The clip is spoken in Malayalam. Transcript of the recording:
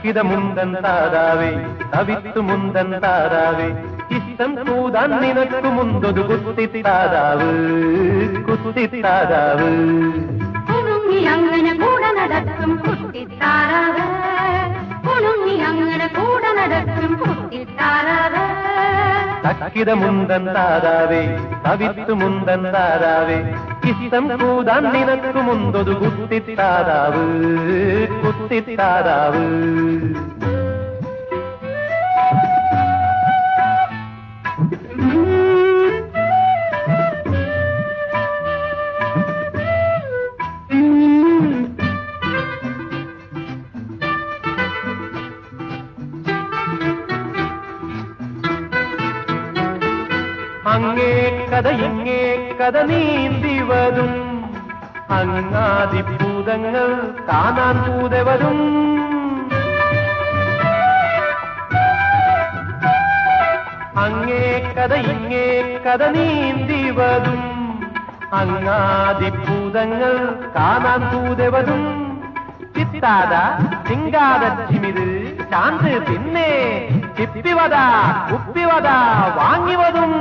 ഇതമുന്തൻ താരാവേ തവിത്തു മുന്തൻ താരാവേ ഇഷ്ടം കൂതാൻ നിനക്കു മുന്തൊരു കുത്തിത്താരാവ് കുത്തിത്താരാവ് കുണുങ്ങി അങ്ങനെ കൂടെ നടക്കും കുത്തിത്താരാവ് കുണുങ്ങി അങ്ങനെ കൂടെ നടക്കും കുത്തിത്താരാവ് തക്കിത മുന്തൻ താരാവേ തവിത്തു മുന്തൻ താരാവേ ഇഷ്ടം കൂതാൻ നിനക്കു മുന്തൊരു കുത്തിത്താരാവ് കുത്തിത്താരാവ് അങ്ങേ കഥ ഇങ്ങേ കഥ നീന്തി വരും അങ്ങാതിഭൂതങ്ങൾ കാണാൻ കൂടെ വരും അങ്ങേ കഥ ഇങ്ങേ കഥ നീന്തി വരും അങ്ങാതിഭൂതങ്ങൾ കാണാൻ കൂടെ വരും ചിത്താത ചിങ്കാത ചിമിത് ശാന്ത് പിന്നെ ചിപ്പിവത കുപ്പിവത വാങ്ങി വരും